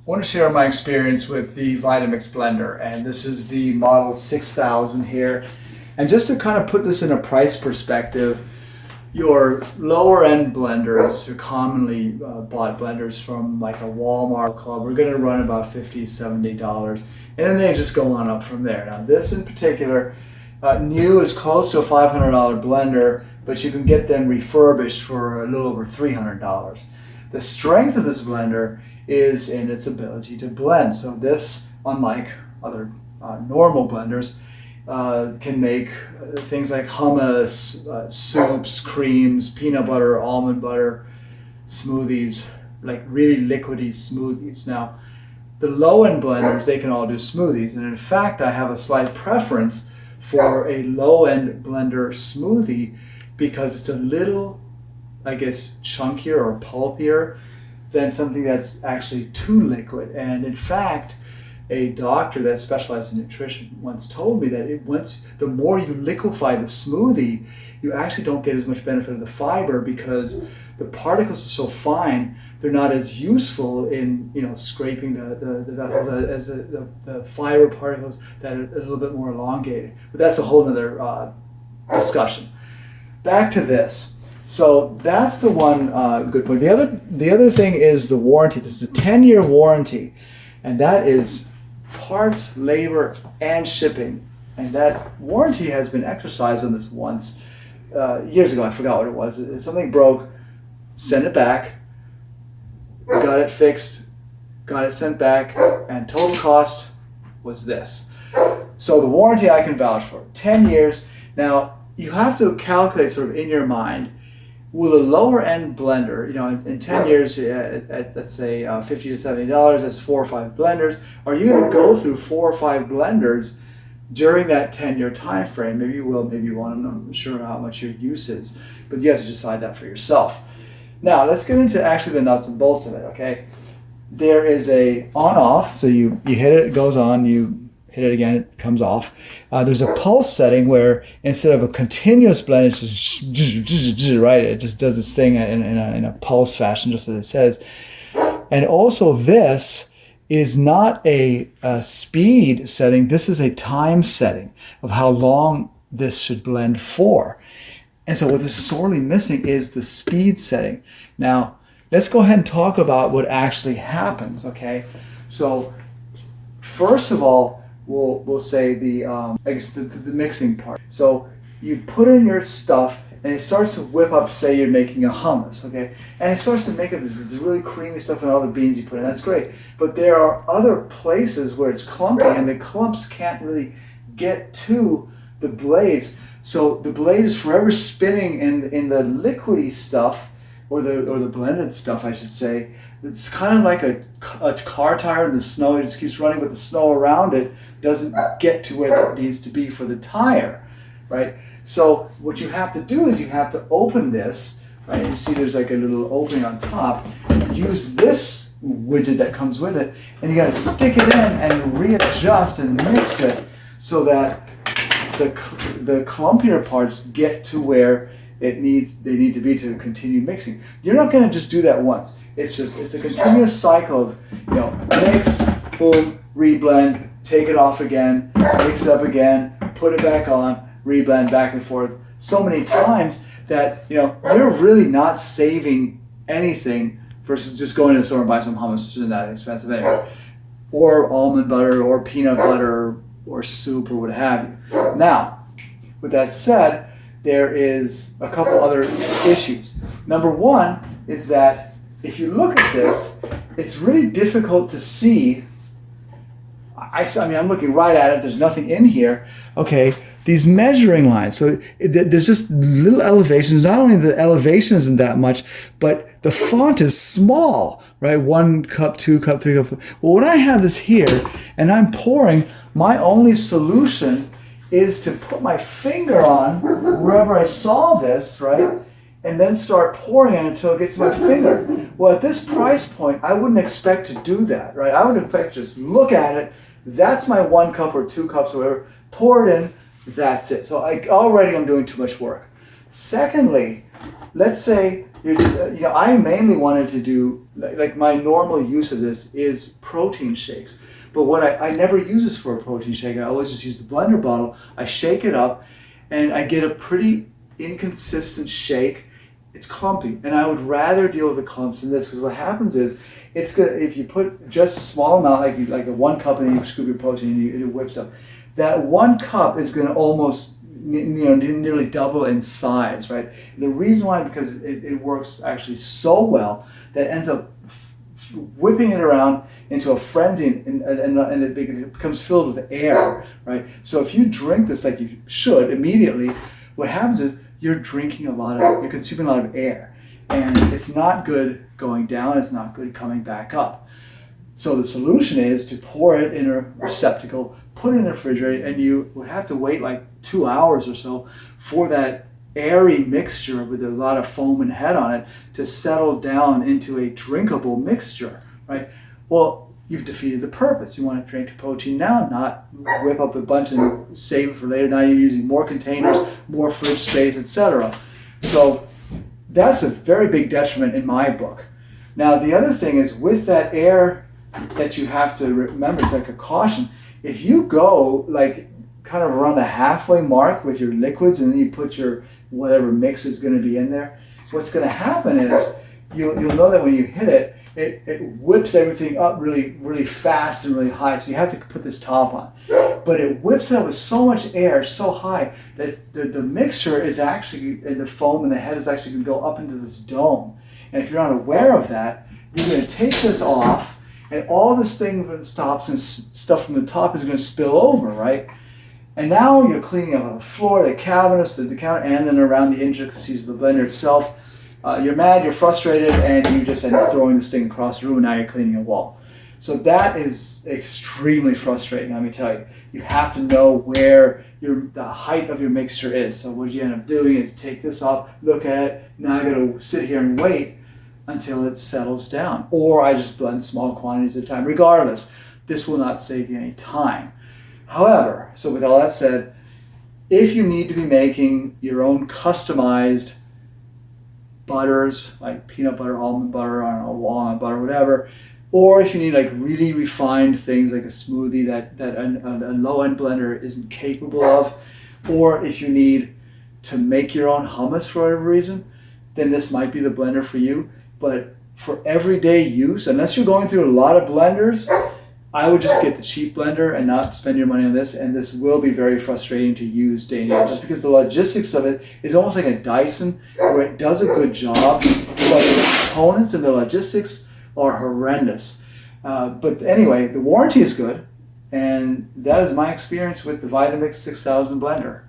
I want to share my experience with the Vitamix blender, and this is the model 6000 here. And just to kind of put this in a price perspective, your lower end blenders, your commonly bought blenders from like a Walmart club, are going to run about $50, $70, and then they just go on up from there. Now this in particular, new is close to a $500 blender, but you can get them refurbished for a little over $300. The strength of this blender is in its ability to blend. So this, unlike other normal blenders, can make things like hummus, soups, creams, peanut butter, almond butter, smoothies, like really liquidy smoothies. Now, the low-end blenders, they can all do smoothies, and in fact, I have a slight preference for a low-end blender smoothie because it's a little, I guess, chunkier or pulpier than something that's actually too liquid. And in fact, a doctor that specialized in nutrition once told me that the more you liquefy the smoothie, you actually don't get as much benefit of the fiber because the particles are so fine, they're not as useful in scraping the vessels as the fiber particles that are a little bit more elongated. But that's a whole other discussion. Back to this. So that's the one good point. The other thing is the warranty. This is a 10-year warranty, and that is parts, labor, and shipping. And that warranty has been exercised on this once years ago. I forgot what it was. Something broke, send it back, got it fixed, got it sent back, and total cost was this. So the warranty I can vouch for, 10 years. Now, you have to calculate sort of in your mind, will a lower end blender, in 10 years, at let's say $50 to $70, that's 4 or 5 blenders. Are you going to go through 4 or 5 blenders during that 10-year time frame? Maybe you will, maybe you won't. I'm not sure how much your use is, but you have to decide that for yourself. Now, let's get into actually the nuts and bolts of it, okay? There is a on-off, so you hit it, it goes on, you hit it again, it comes off. There's a pulse setting where instead of a continuous blend, it's just, right? It just does its thing in a pulse fashion, just as it says. And also this is not a speed setting, this is a time setting of how long this should blend for. And so what is sorely missing is the speed setting. Now, let's go ahead and talk about what actually happens, okay? So, first of all, we'll say the mixing part. So you put in your stuff and it starts to whip up, say you're making a hummus, okay? And it starts to make up this really creamy stuff and all the beans you put in, that's great. But there are other places where it's clumpy and the clumps can't really get to the blades. So the blade is forever spinning in the liquidy stuff, or the blended stuff, I should say. It's kind of like a car tire in the snow. It just keeps running, but the snow around it doesn't get to where it needs to be for the tire, right? So what you have to do is you have to open this, right? You see there's like a little opening on top. Use this widget that comes with it, and you got to stick it in and readjust and mix it so that the clumpier parts get to where they need to be to continue mixing. You're not going to just do that once. It's a continuous cycle of mix, boom, reblend, take it off again, mix it up again, put it back on, reblend, back and forth so many times that you're really not saving anything versus just going to the store and buying some hummus, which isn't that expensive anyway, or almond butter, or peanut butter, or soup, or what have you. Now, with that said, there is a couple other issues. Number one is that if you look at this, it's really difficult to see. I mean, I'm looking right at it. There's nothing in here. Okay, these measuring lines. So there's just little elevations. Not only the elevation isn't that much, but the font is small, right? 1 cup, 2 cup, 3 cup. Well, when I have this here and I'm pouring, my only solution is to put my finger on wherever I saw this, right? And then start pouring it until it gets to my finger. Well, at this price point, I wouldn't expect to do that, right? I would expect to just look at it. That's my 1 cup or 2 cups or whatever. Pour it in. That's it. So I'm doing too much work. Secondly, let's say, I mainly wanted to do, like my normal use of this is protein shakes. But what I never use this for a protein shake. I always just use the blender bottle. I shake it up and I get a pretty inconsistent shake. It's clumpy, and I would rather deal with the clumps than this, because what happens is, it's good if you put just a small amount, like a 1 cup, and you scoop your protein and it whips up. That 1 cup is going to almost nearly double in size, right? And the reason why, because it works actually so well that it ends up whipping it around into a frenzy, and it becomes filled with air, right? So if you drink this like you should immediately, what happens is you're consuming a lot of air, and it's not good going down, it's not good coming back up. So the solution is to pour it in a receptacle, put it in the refrigerator, and you would have to wait like 2 hours or so for that airy mixture with a lot of foam and head on it to settle down into a drinkable mixture, right? Well, you've defeated the purpose. You want to drink protein now, not whip up a bunch and save it for later. Now you're using more containers, more fridge space, etc. So that's a very big detriment in my book. Now the other thing is, with that air that you have to remember, it's like a caution. If you go like kind of around the halfway mark with your liquids, and then you put your whatever mix is going to be in there, what's going to happen is you'll know that when you hit it, it whips everything up really, really fast and really high. So you have to put this top on. But it whips it up with so much air, so high, that the mixture is actually, and the foam and the head is actually going to go up into this dome. And if you're not aware of that, you're going to take this off, and all this thing that stops and stuff from the top is going to spill over, right? And now you're cleaning up on the floor, the cabinets, the counter, and then around the intricacies of the blender itself. You're mad, you're frustrated, and you just end up throwing this thing across the room, and now you're cleaning a wall. So that is extremely frustrating, let me tell you. You have to know where the height of your mixture is. So what you end up doing is take this off, look at it, now I gotta sit here and wait until it settles down. Or I just blend small quantities at a time. Regardless, this will not save you any time. However, so with all that said, if you need to be making your own customized butters, like peanut butter, almond butter, I don't know, walnut butter, whatever, or if you need like really refined things like a smoothie that a low-end blender isn't capable of, or if you need to make your own hummus for whatever reason, then this might be the blender for you. But for everyday use, unless you're going through a lot of blenders, I would just get the cheap blender and not spend your money on this, and this will be very frustrating to use day to day, just because the logistics of it is almost like a Dyson, where it does a good job, but the components and the logistics are horrendous. But anyway, the warranty is good, and that is my experience with the Vitamix 6000 blender.